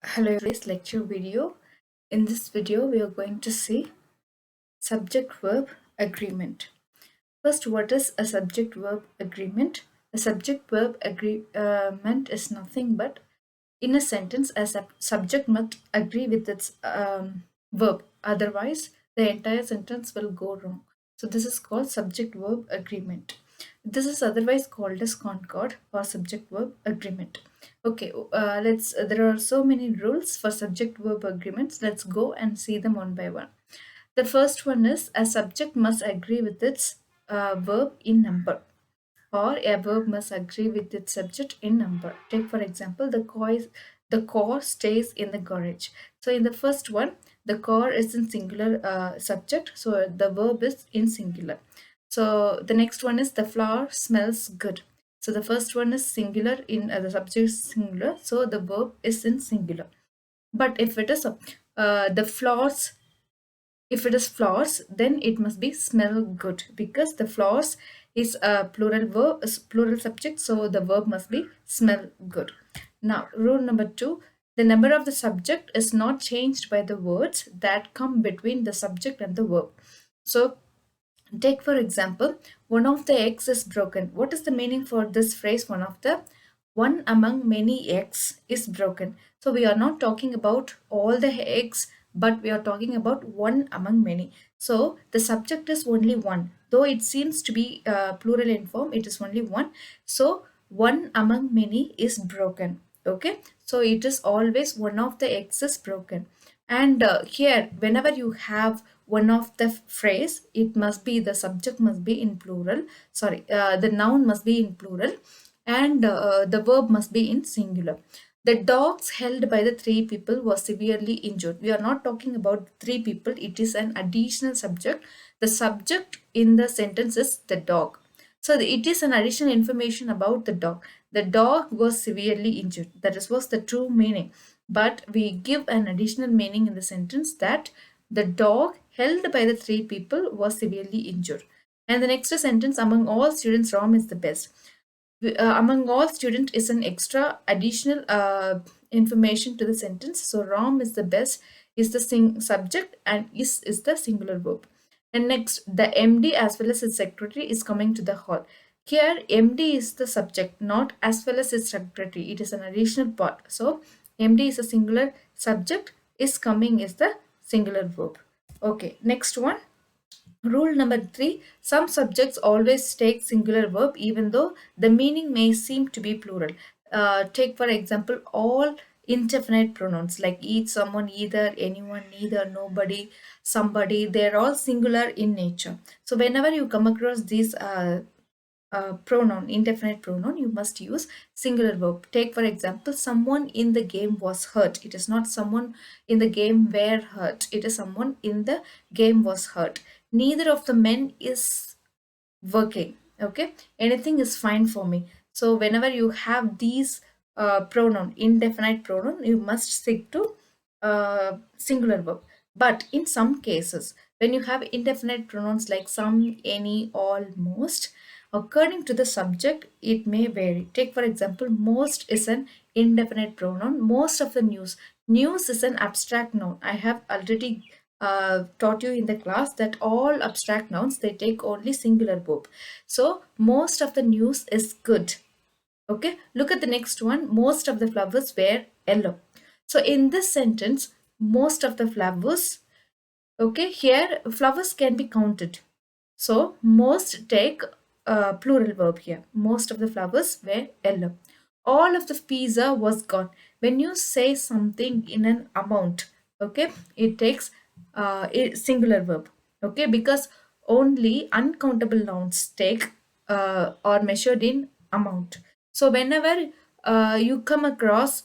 Hello, this lecture video. In this video, we are going to see subject verb agreement. First, what is a subject verb agreement? A subject verb agreement is nothing but in a sentence, a subject must agree with its verb. Otherwise, the entire sentence will go wrong. So this is called subject verb agreement. This is otherwise called as concord or subject verb agreement. Okay, let's. There are so many rules for subject verb agreements. Let's go and see them one by one. The first one is a subject must agree with its verb in number, or a verb must agree with its subject in number. Take for example, the car stays in the garage. So in the first one, the car is in singular subject, so the verb is in singular. So the next one is the flower smells good. So the first one is singular in the subject is singular, so the verb is in singular. But if it is the flowers, if it is flowers, then it must be smell good, because the flowers is a plural verb, is plural subject, so the verb must be smell good. Now, rule number 2, the number of the subject is not changed by the words that come between the subject and the verb. So take for example, one of the eggs is broken. What is the meaning for this phrase? One among many eggs is broken. So we are not talking about all the eggs, but we are talking about one among many. So the subject is only one. Though it seems to be plural in form, it is only one. So one among many is broken. Okay. So it is always one of the eggs is broken. And here, whenever you have one of the phrase, it must be the subject must be in plural. Sorry, the noun must be in plural, and the verb must be in singular. The dogs held by the three people was severely injured. We are not talking about three people, it is an additional subject. The subject in the sentence is the dog. So it is an additional information about the dog. The dog was severely injured. That was the true meaning. But we give an additional meaning in the sentence that the dog held by the three people was severely injured. And the next sentence, among all students, Ram is the best. Among all students is an extra additional information to the sentence. So Ram is the best is the subject, and is the singular verb. And next, the MD as well as his secretary is coming to the hall. Here, MD is the subject, not as well as his secretary. It is an additional part. So MD is a singular subject, is coming is the singular verb. Okay, next one. Rule number 3, some subjects always take singular verb even though the meaning may seem to be plural. Take for example, all indefinite pronouns like each, someone, either, anyone, neither, nobody, somebody, they're all singular in nature. So whenever you come across these pronoun, indefinite pronoun, you must use singular verb. Take for example, someone in the game was hurt. It is not someone in the game were hurt. It is someone in the game was hurt. Neither of the men is working. Okay, anything is fine for me. So whenever you have these pronoun, indefinite pronoun, you must stick to singular verb. But in some cases, when you have indefinite pronouns like some, any, all, most, according to the subject, it may vary. Take for example, most is an indefinite pronoun. Most of the news. News is an abstract noun. I have already taught you in the class that all abstract nouns, they take only singular verb. So most of the news is good. Okay, look at the next one. Most of the flowers were yellow. So in this sentence, most of the flowers, okay, here flowers can be counted. So most take plural verb here. Most of the flowers were yellow. All of the pizza was gone. When you say something in an amount, okay, it takes a singular verb. Okay, because only uncountable nouns take or measured in amount. So whenever you come across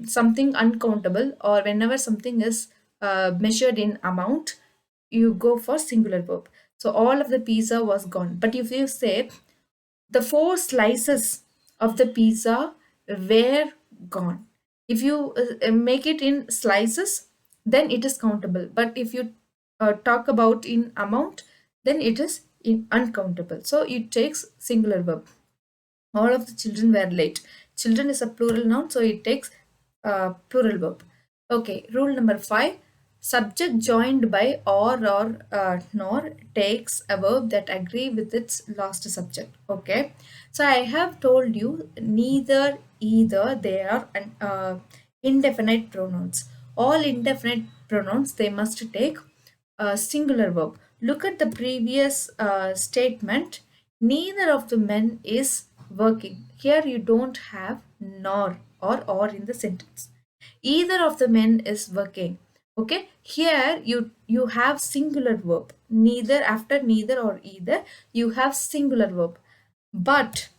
something uncountable, or whenever something is measured in amount, you go for singular verb. So all of the pizza was gone. But if you say the 4 slices of the pizza were gone, if you make it in slices, then it is countable. But if you talk about in amount, then it is in uncountable. So it takes singular verb. All of the children were late. Children is a plural noun, so it takes plural verb. Okay, rule number 5. Subject joined by or nor takes a verb that agree with its last subject. Okay, so I have told you neither, either, they are indefinite pronouns. All indefinite pronouns, they must take a singular verb. Look at the previous statement. Neither of the men is working. Here you don't have nor or in the sentence. Either of the men is working. Okay, here you have singular verb. Neither, after neither or either, you have singular verb. But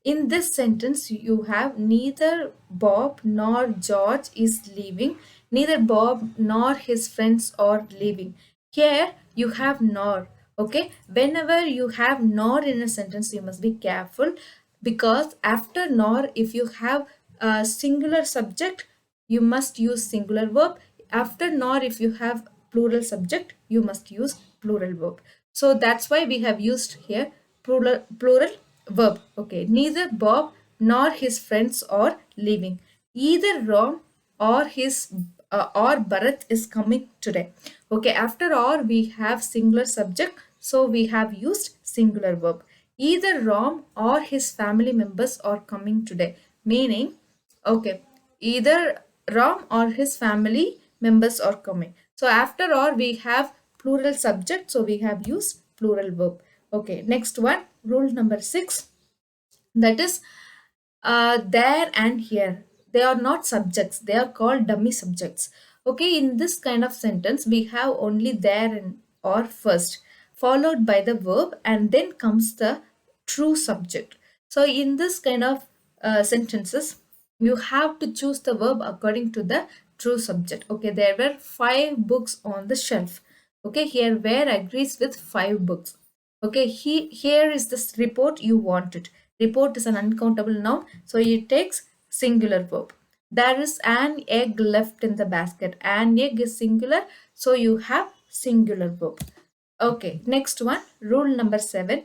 in this sentence, you have neither Bob nor George is leaving, neither Bob nor his friends are leaving. Here you have nor. Okay, whenever you have nor in a sentence, you must be careful because after nor, if you have a singular subject, you must use singular verb. After nor, if you have plural subject, you must use plural verb. So that's why we have used here plural verb. Okay, neither Bob nor his friends are leaving. Either Ram or his or Bharat is coming today. Okay, after or we have singular subject, so we have used singular verb. Either Ram or his family members are coming today, meaning, okay, either Ram or his family members are coming. So after or we have plural subject, so we have used plural verb. Okay, next one, rule number 6, that is there and here. They are not subjects, they are called dummy subjects. Okay, in this kind of sentence we have only there and or first, followed by the verb, and then comes the true subject. So in this kind of sentences, you have to choose the verb according to the true subject. Okay, there were 5 books on the shelf. Okay, here where agrees with 5 books. Okay, here is this report you wanted. Report is an uncountable noun, so it takes singular verb. There is an egg left in the basket. An egg is singular, so you have singular verb. Okay, next one, rule number 7,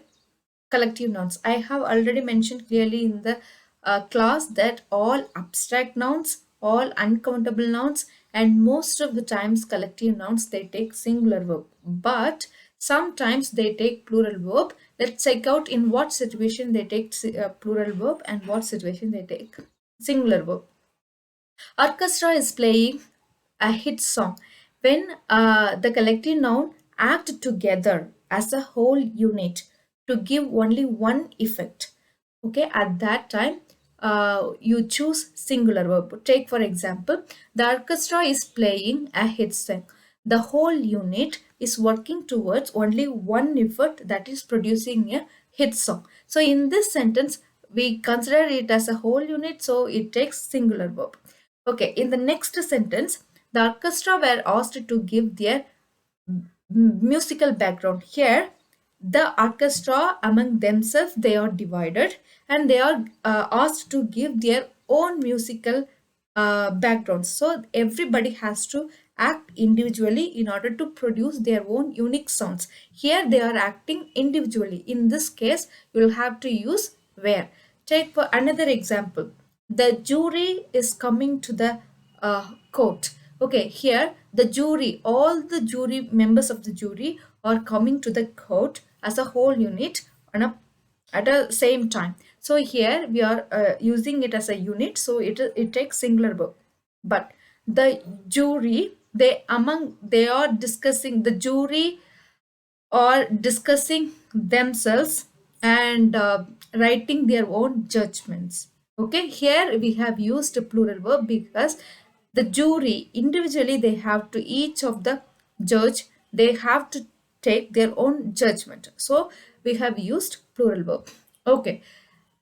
collective nouns. I have already mentioned clearly in the class that all abstract nouns, all uncountable nouns, and most of the times collective nouns, they take singular verb. But sometimes they take plural verb. Let's check out in what situation they take plural verb and what situation they take singular verb. Orchestra is playing a hit song. When the collective noun act together as a whole unit to give only one effect. Okay, at that time you choose singular verb. Take for example, the orchestra is playing a hit song. The whole unit is working towards only one effort, that is producing a hit song. So in this sentence, we consider it as a whole unit, so it takes singular verb. Okay, in the next sentence, the orchestra were asked to give their musical background. Here, the orchestra among themselves, they are divided and they are asked to give their own musical backgrounds. So everybody has to act individually in order to produce their own unique sounds. Here they are acting individually. In this case, you will have to use where. Take for another example. The jury is coming to the court. Okay, here the jury, all the jury members of the jury are coming to the court as a whole unit on a at a same time. So here we are using it as a unit, so it takes singular verb. But the jury, they are discussing, the jury or discussing themselves and writing their own judgments. Okay, here we have used a plural verb because the jury individually, they have to, each of the judge, they have to take their own judgment, so we have used plural verb. Okay,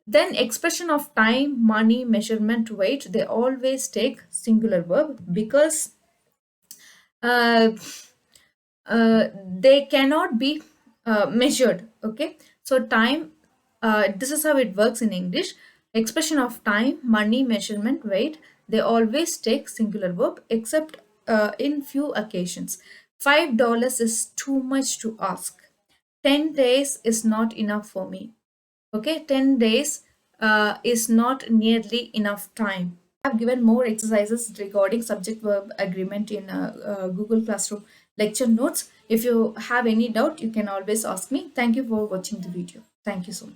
then expression of time, money, measurement, weight, they always take singular verb because uh, they cannot be measured. Okay, so time, this is how it works in English. Expression of time, money, measurement, weight, they always take singular verb except in few occasions. $5 is too much to ask. 10 days is not enough for me. Okay, 10 days is not nearly enough time. I've given more exercises regarding subject verb agreement in Google Classroom lecture notes. If you have any doubt, you can always ask me. Thank you for watching the video. Thank you so much.